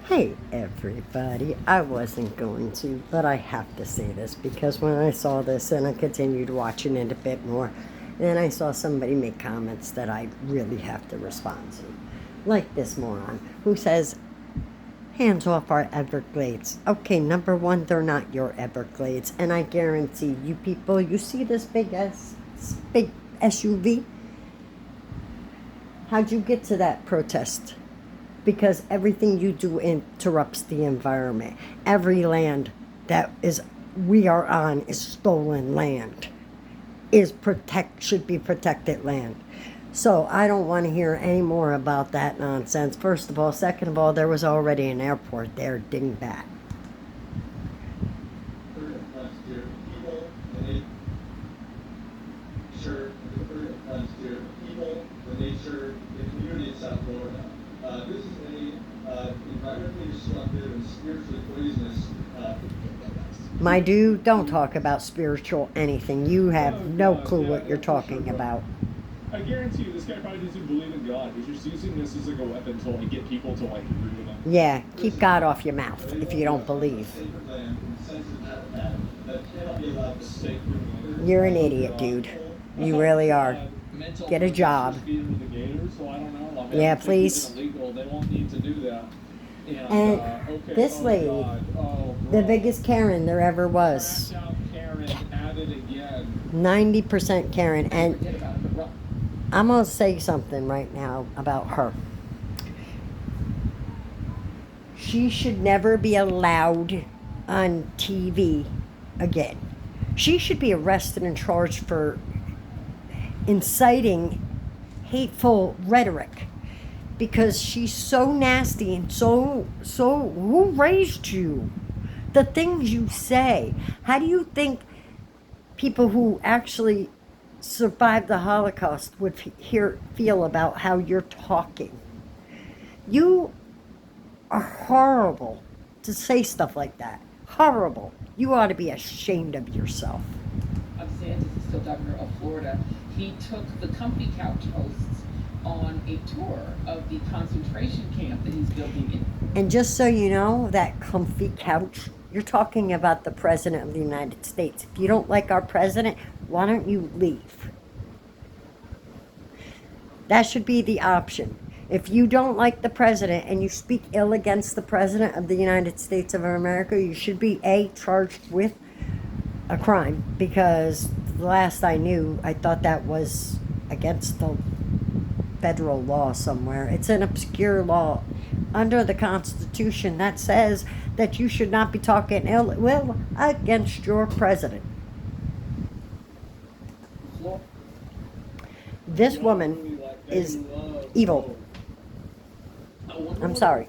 Hey everybody, I wasn't going to, but I have to say this because when I saw this and I continued watching it a bit more, then I saw somebody make comments that I really have to respond to. Like this moron who says, hands off our Everglades. Okay, number one, they're not your Everglades, and I guarantee you people, you see this big SUV? How'd you get to that protest? Because everything you do interrupts the environment. Every land that is we are on is stolen land. Should be protected land. So I don't want to hear any more about that nonsense. First of all, second of all, there was already an airport there, dingbat. The nature, the community in South Florida. This is a environmentally destructive and spiritually poisonous. My dude, don't talk about spiritual anything. You have no clue what you're talking about. I guarantee you, this guy probably doesn't believe in God. He's just using this as like a weapon to like get people to like agree with him. Yeah, keep God off your mouth if you don't believe. You're an idiot, dude. You really are. Get a job. Yeah, please. And this lady, the biggest Karen there ever was. 90% Karen. And I'm going to say something right now about her. She should never be allowed on TV again. She should be arrested and charged for inciting hateful rhetoric because she's so nasty and so who raised you? The things you say. How do you think people who actually survived the Holocaust would feel about how you're talking? You are horrible to say stuff like that. Horrible. You ought to be ashamed of yourself. DeSantis is still governor of Florida. He took the Comfy Couch hosts on a tour of the concentration camp that he's building in. And just so you know, that comfy couch, you're talking about the President of the United States. If you don't like our president, why don't you leave? That should be the option. If you don't like the president and you speak ill against the President of the United States of America, you should be charged with a crime, because the last I knew, I thought that was against the federal law somewhere. It's an obscure law under the Constitution that says that you should not be talking ill will against your president. This woman is evil. I'm sorry,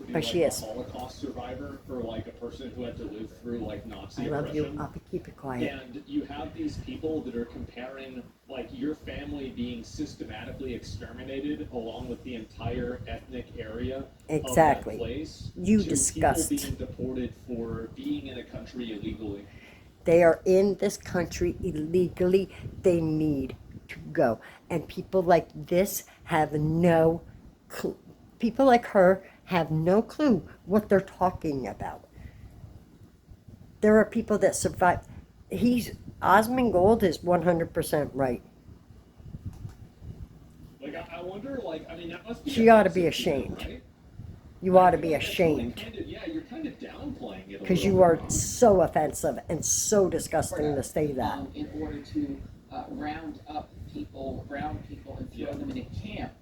but she is. Holocaust survivor for like a person who had to live through like Nazi I love oppression. you. I'll keep it quiet. And you have these people that are comparing like your family being systematically exterminated along with the entire ethnic area Exactly. of that place. You to disgust. People being deported for being in a country illegally. They are in this country illegally. They need to go. And people like this have no clue. People like her have no clue what they're talking about. There are people that survive. Osmond Gold is 100% right. Like I wonder, like I mean, that must be. She ought to be ashamed. Right? You ought to be ashamed. Yeah, you're kind of downplaying it. Because you are so offensive and so disgusting to say that. In order to round up people, brown people, and throw them in a camp.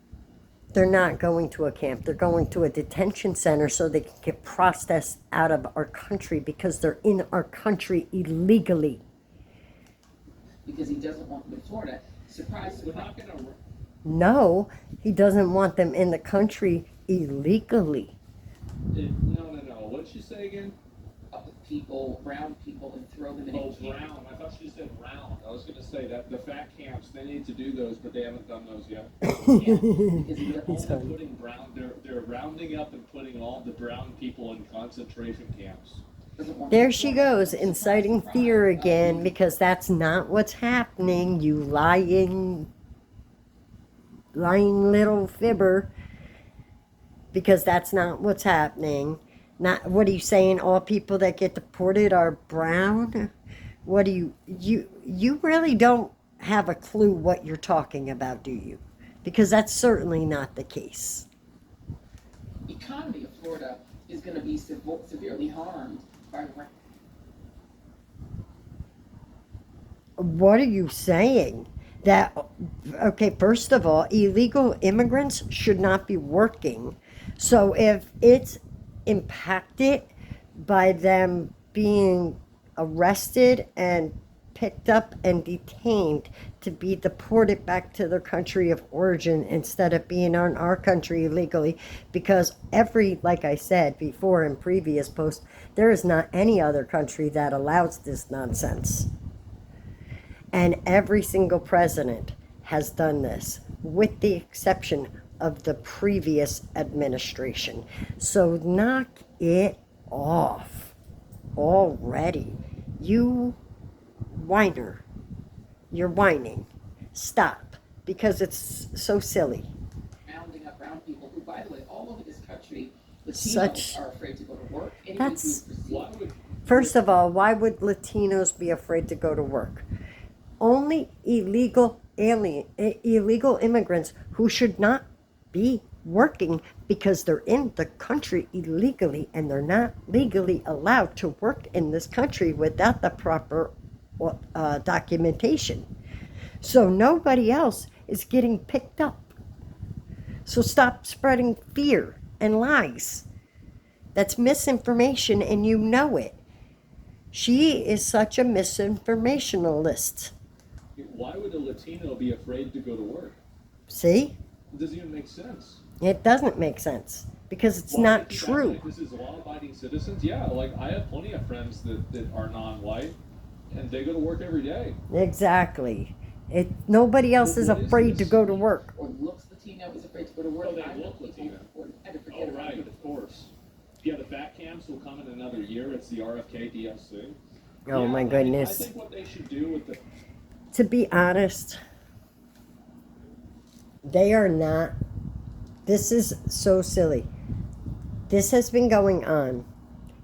They're not going to a camp. They're going to a detention center so they can get processed out of our country because they're in our country illegally. Because he doesn't want them in Florida. Surprise, we're not gonna. No, he doesn't want them in the country illegally. No. What did she say again? Brown people, and throw them in a camp. Brown. I thought she said round. I was going to say that the fat camps, they need to do those, but they haven't done those yet. Because they're only putting they're rounding up and putting all the brown people in concentration camps. There she goes, inciting fear again, because that's not what's happening, you lying little fibber. because that's not what's happening. Not what are you saying? All people that get deported are brown? What do you really don't have a clue what you're talking about, do you? Because that's certainly not the case. Economy of Florida is going to be severely harmed by. What are you saying? That, okay, first of all, illegal immigrants should not be working. So if it's impacted by them being arrested and picked up and detained to be deported back to their country of origin instead of being on our country illegally, because like I said before in previous posts, there is not any other country that allows this nonsense. And every single president has done this, with the exception of the previous administration. So knock it off already. You whiner. You're whining. Stop. Because it's so silly. Rounding up brown people who, by the way, all over this country, Latinos are afraid to go to work. First of all, why would Latinos be afraid to go to work? Only illegal immigrants who should not be working because they're in the country illegally and they're not legally allowed to work in this country without the proper documentation. So nobody else is getting picked up. So stop spreading fear and lies. That's misinformation and you know it. She is such a misinformationalist. Why would a Latino be afraid to go to work? See? It doesn't even make sense. It doesn't make sense because it's not true. This is law-abiding citizens. Yeah, like I have plenty of friends that are non-white, and they go to work every day. Exactly. Nobody else is afraid to go to work. Or looks Latino is afraid to go to work. Oh, they look Latino. Oh, right, of course. Yeah, the fat camps will come in another year. It's the RFK DSC. Oh, my goodness. I think what they should do with the... To be honest, they are not. This is so silly. This has been going on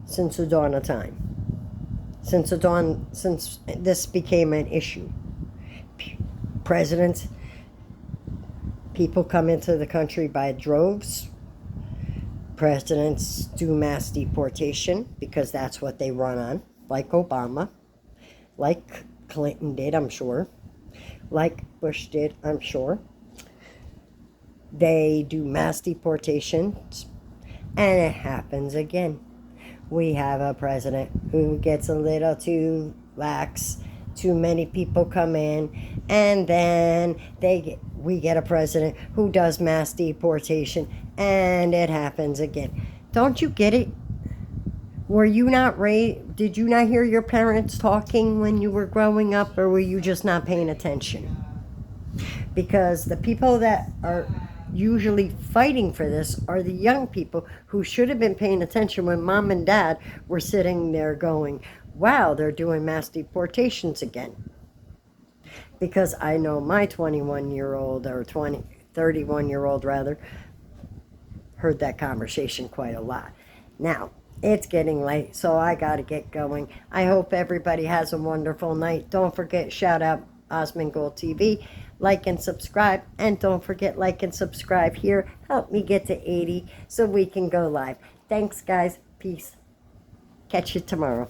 since the dawn of time. Since this became an issue. Presidents, people come into the country by droves. Presidents do mass deportation because that's what they run on, like Obama, like Clinton did, I'm sure, like Bush did, I'm sure. They do mass deportations, and it happens again. We have a president who gets a little too lax, too many people come in, and then we get a president who does mass deportation, and it happens again. Don't you get it? Were you not raised? Did you not hear your parents talking when you were growing up, or were you just not paying attention? Because the people that are usually fighting for this are the young people who should have been paying attention when mom and dad were sitting there going, wow, they're doing mass deportations again. Because I know my 21-year-old or 31-year-old rather heard that conversation quite a lot. Now, it's getting late, so I got to get going. I hope everybody has a wonderful night. Don't forget, shout out Osmond Gold TV. Like and subscribe. And don't forget, like and subscribe here. Help me get to 80 so we can go live. Thanks, guys. Peace. Catch you tomorrow.